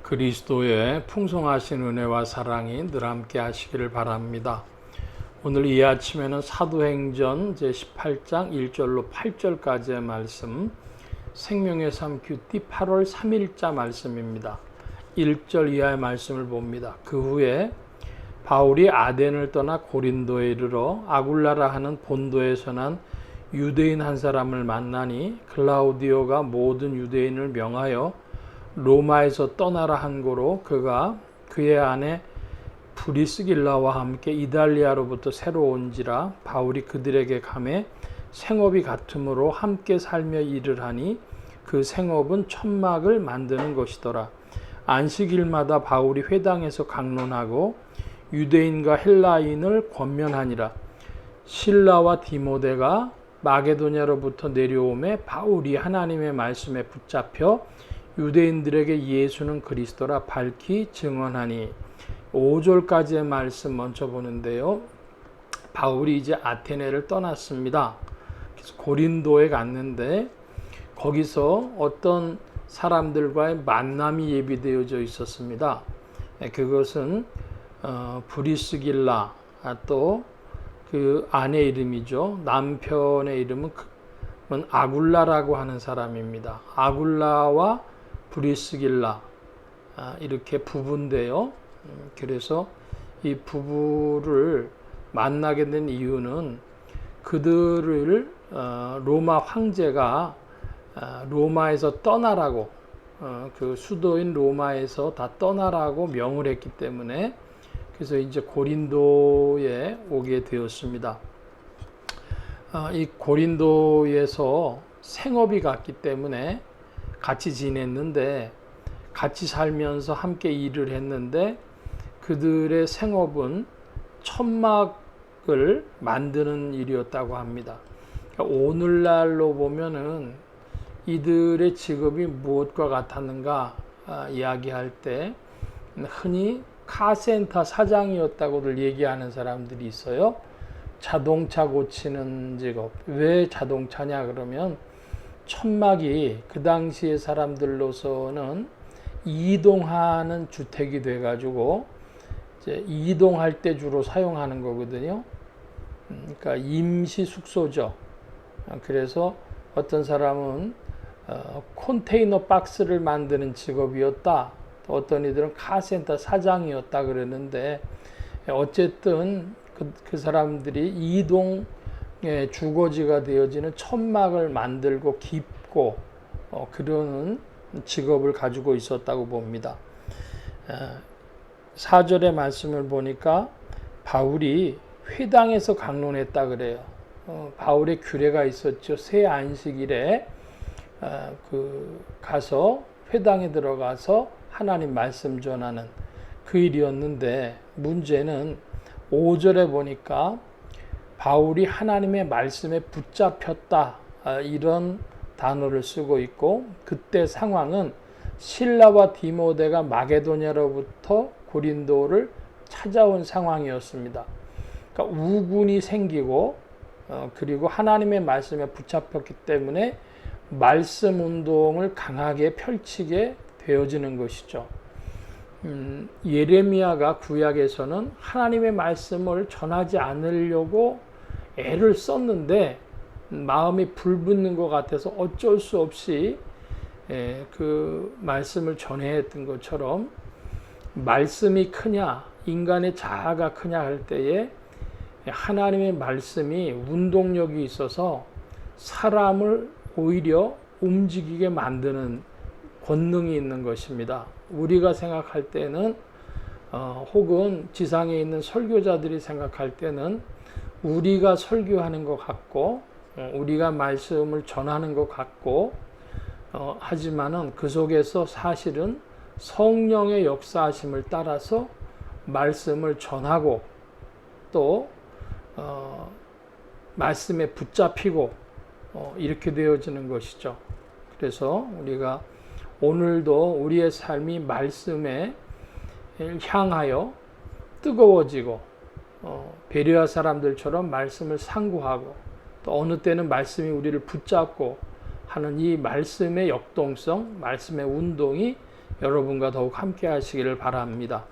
그리스도의 풍성하신 은혜와 사랑이 늘 함께 하시기를 바랍니다. 오늘 이 아침에는 사도행전 제18장 1절로 8절까지의 말씀, 생명의 삶 큐티 8월 3일자 말씀입니다. 1절 이하의 말씀을 봅니다. 그 후에 바울이 아덴을 떠나 고린도에 이르러 아굴라라 하는 본도에서 난 유대인 한 사람을 만나니 글라우디오가 모든 유대인을 명하여 로마에서 떠나라 한 고로 그가 그의 아내 브리스길라와 함께 이달리아로부터 새로 온지라 바울이 그들에게 가매 생업이 같으므로 함께 살며 일을 하니 그 생업은 천막을 만드는 것이더라. 안식일마다 바울이 회당에서 강론하고 유대인과 헬라인을 권면하니라. 실라와 디모데가 마게도냐로부터 내려오매 바울이 하나님의 말씀에 붙잡혀 유대인들에게 예수는 그리스도라 밝히 증언하니. 5절까지의 말씀 먼저 보는데요. 바울이 이제 아테네를 떠났습니다. 그래서 고린도에 갔는데 거기서 어떤 사람들과의 만남이 예비되어져 있었습니다. 그것은 브리스길라, 또 그 아내 이름이죠. 남편의 이름은 아굴라라고 하는 사람입니다. 아굴라와 브리스길라 이렇게 부부인데요. 그래서 이 부부를 만나게 된 이유는 그들을 로마 황제가 로마에서 떠나라고 그 수도인 로마에서 다 떠나라고 명을 했기 때문에 그래서 이제 고린도에 오게 되었습니다. 이 고린도에서 생업이 같기 때문에 같이 지냈는데 같이 살면서 함께 일을 했는데 그들의 생업은 천막을 만드는 일이었다고 합니다. 그러니까 오늘날로 보면은 이들의 직업이 무엇과 같았는가 이야기할 때 흔히 카센터 사장이었다고들 얘기하는 사람들이 있어요. 자동차 고치는 직업. 왜 자동차냐 그러면 천막이 그 당시의 사람들로서는 이동하는 주택이 돼가지고 이제 이동할 때 주로 사용하는 거거든요. 그러니까 임시 숙소죠. 그래서 어떤 사람은 컨테이너 박스를 만드는 직업이었다. 어떤 이들은 카센터 사장이었다 그러는데 어쨌든 그 사람들이 이동의 주거지가 되어지는 천막을 만들고 깁고 그러는 직업을 가지고 있었다고 봅니다. 4절의 말씀을 보니까 바울이 회당에서 강론했다 그래요. 바울의 규례가 있었죠. 새 안식일에 가서 회당에 들어가서 하나님 말씀 전하는 그 일이었는데 문제는 5절에 보니까 바울이 하나님의 말씀에 붙잡혔다 이런 단어를 쓰고 있고 그때 상황은 실라와 디모데가 마게도냐로부터 고린도를 찾아온 상황이었습니다. 그러니까 우군이 생기고 그리고 하나님의 말씀에 붙잡혔기 때문에 말씀 운동을 강하게 펼치게 되어지는 것이죠. 예레미야가 구약에서는 하나님의 말씀을 전하지 않으려고 애를 썼는데 마음이 불붙는 것 같아서 어쩔 수 없이 그 말씀을 전해야 했던 것처럼 말씀이 크냐 인간의 자아가 크냐 할 때에 하나님의 말씀이 운동력이 있어서 사람을 오히려 움직이게 만드는 권능이 있는 것입니다. 우리가 생각할 때는 혹은 지상에 있는 설교자들이 생각할 때는 우리가 설교하는 것 같고 우리가 말씀을 전하는 것 같고 하지만은 그 속에서 사실은 성령의 역사하심을 따라서 말씀을 전하고 또 말씀에 붙잡히고 이렇게 되어지는 것이죠. 그래서 우리가 오늘도 우리의 삶이 말씀에 향하여 뜨거워지고 베레아 사람들처럼 말씀을 상고하고 또 어느 때는 말씀이 우리를 붙잡고 하는 이 말씀의 역동성, 말씀의 운동이 여러분과 더욱 함께 하시기를 바랍니다.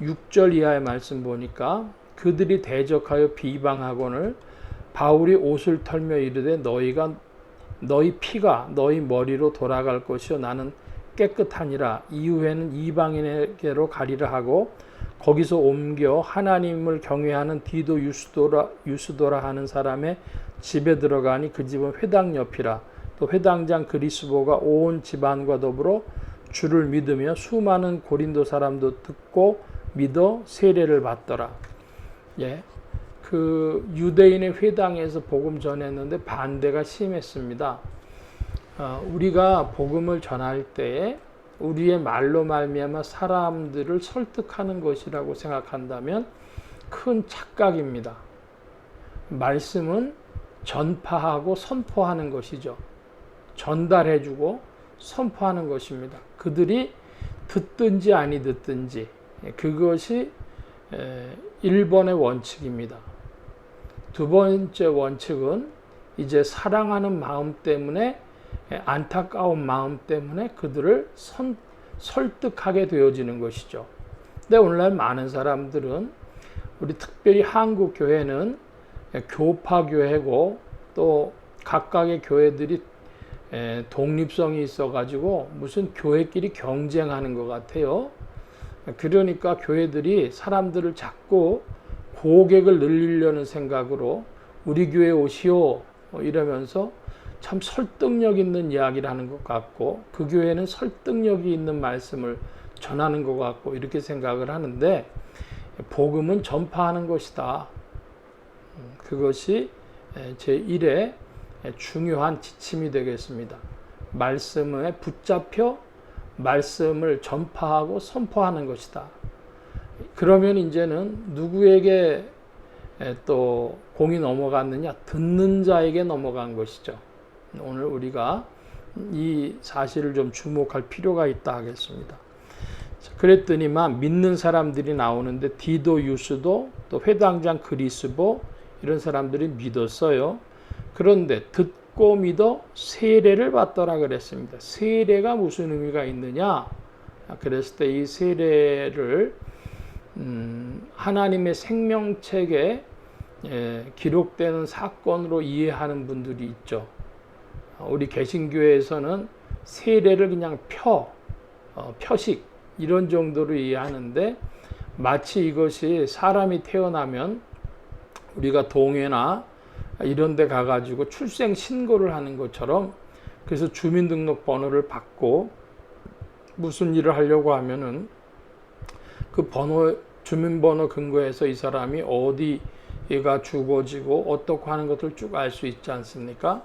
6절 이하의 말씀 보니까 그들이 대적하여 비방하거늘 바울이 옷을 털며 이르되 너희 피가 너희 머리로 돌아갈 것이요 나는 깨끗하니라. 이후에는 이방인에게로 가리라 하고 거기서 옮겨 하나님을 경외하는 디도 유스도라 하는 사람의 집에 들어가니 그 집은 회당 옆이라. 또 회당장 그리스보가 온 집안과 더불어 주를 믿으며 수많은 고린도 사람도 듣고 믿어 세례를 받더라. 예, 그 유대인의 회당에서 복음 전했는데 반대가 심했습니다. 우리가 복음을 전할 때 우리의 말로 말미암아 사람들을 설득하는 것이라고 생각한다면 큰 착각입니다. 말씀은 전파하고 선포하는 것이죠. 전달해주고 선포하는 것입니다. 그들이 듣든지 아니 듣든지 그것이 1번의 원칙입니다. 두 번째 원칙은 이제 사랑하는 마음 때문에 안타까운 마음 때문에 그들을 설득하게 되어지는 것이죠. 근데 오늘날 많은 사람들은 우리 특별히 한국 교회는 교파 교회고 또 각각의 교회들이 독립성이 있어가지고 무슨 교회끼리 경쟁하는 것 같아요. 그러니까 교회들이 사람들을 자꾸 고객을 늘리려는 생각으로 우리 교회 오시오 이러면서 참 설득력 있는 이야기를 하는 것 같고 그 교회는 설득력이 있는 말씀을 전하는 것 같고 이렇게 생각을 하는데 복음은 전파하는 것이다. 그것이 제1의 중요한 지침이 되겠습니다. 말씀에 붙잡혀 말씀을 전파하고 선포하는 것이다. 그러면 이제는 누구에게 또 공이 넘어갔느냐? 듣는 자에게 넘어간 것이죠. 오늘 우리가 이 사실을 좀 주목할 필요가 있다 하겠습니다. 그랬더니만 믿는 사람들이 나오는데 디도 유스도 또 회당장 그리스보 이런 사람들이 믿었어요. 그런데 듣고 믿어 세례를 받더라 그랬습니다. 세례가 무슨 의미가 있느냐? 그랬을 때 이 세례를 하나님의 생명책에 기록되는 사건으로 이해하는 분들이 있죠. 우리 개신교에서는 세례를 그냥 표식 이런 정도로 이해하는데 마치 이것이 사람이 태어나면 우리가 동회나 이런 데 가가지고 출생 신고를 하는 것처럼 그래서 주민등록번호를 받고 무슨 일을 하려고 하면은 그 주민번호 근거해서 이 사람이 어디가 주거지고 어떻게 하는 것을 쭉 알 수 있지 않습니까?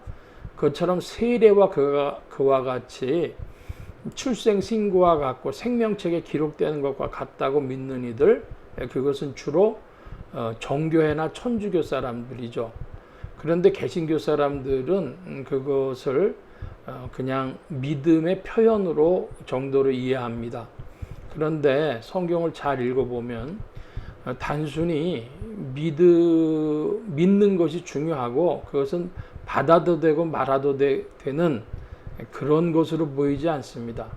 그것처럼 세례와 그와 같이 출생 신고와 같고 생명책에 기록되는 것과 같다고 믿는 이들 그것은 주로 정교회나 천주교 사람들이죠. 그런데 개신교 사람들은 그것을 그냥 믿음의 표현으로 정도로 이해합니다. 그런데 성경을 잘 읽어보면 단순히 믿는 것이 중요하고 그것은 받아도 되고 말아도 되는 그런 것으로 보이지 않습니다.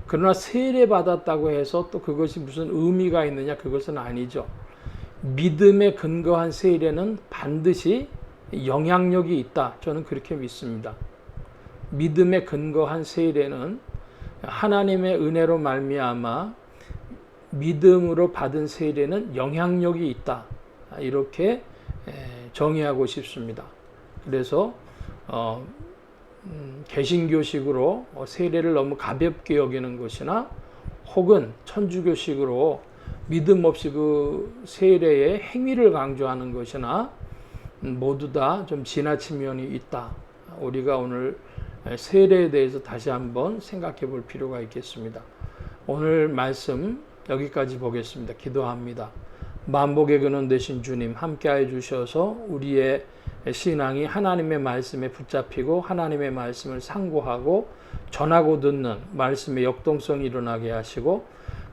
그러나 세례 받았다고 해서 또 그것이 무슨 의미가 있느냐? 그것은 아니죠. 믿음에 근거한 세례는 반드시 영향력이 있다. 저는 그렇게 믿습니다. 믿음에 근거한 세례는 하나님의 은혜로 말미암아 믿음으로 받은 세례는 영향력이 있다. 이렇게 정의하고 싶습니다. 그래서 개신교식으로 세례를 너무 가볍게 여기는 것이나 혹은 천주교식으로 믿음 없이 그 세례의 행위를 강조하는 것이나 모두 다 좀 지나친 면이 있다. 우리가 오늘 세례에 대해서 다시 한번 생각해 볼 필요가 있겠습니다. 오늘 말씀 여기까지 보겠습니다. 기도합니다. 만복의 근원 되신 주님 함께하여 주셔서 우리의 신앙이 하나님의 말씀에 붙잡히고 하나님의 말씀을 상고하고 전하고 듣는 말씀의 역동성이 일어나게 하시고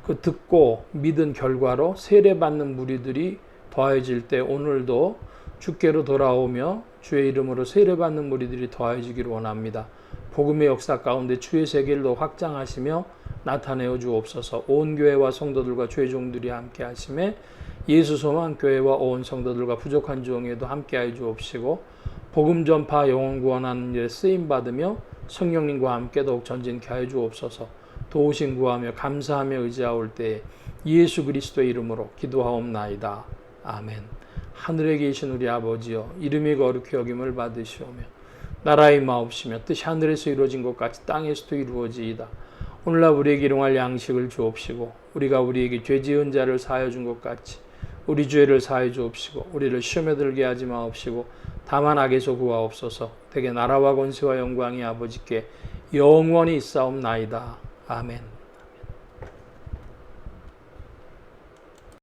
그 듣고 믿은 결과로 세례받는 무리들이 더해질 때 오늘도 주께로 돌아오며 주의 이름으로 세례받는 무리들이 더해지기를 원합니다. 복음의 역사 가운데 주의 세계를 더 확장하시며 나타내어 주옵소서. 온 교회와 성도들과 주의 종들이 함께 하심에 예수 소망 교회와 온 성도들과 부족한 종에도 함께하여 주옵시고 복음 전파 영혼 구원하는 일에 쓰임 받으며 성령님과 함께 더욱 전진케 하여 주옵소서. 도우심 구하며 감사하며 의지하올 때에 예수 그리스도의 이름으로 기도하옵나이다. 아멘. 하늘에 계신 우리 아버지여, 이름이 거룩히 여김을 받으시오며 나라의 마옵시며 뜻이 하늘에서 이루어진 것 같이 땅에서도 이루어지이다. 오늘날 우리에게 일용할 양식을 주옵시고 우리가 우리에게 죄 지은 자를 사하여 준 것 같이 우리 죄를 사하여 주옵시고 우리를 시험에 들게 하지 마옵시고 다만 악에서 구하옵소서. 대개 나라와 권세와 영광이 아버지께 영원히 있사옵나이다. 아멘.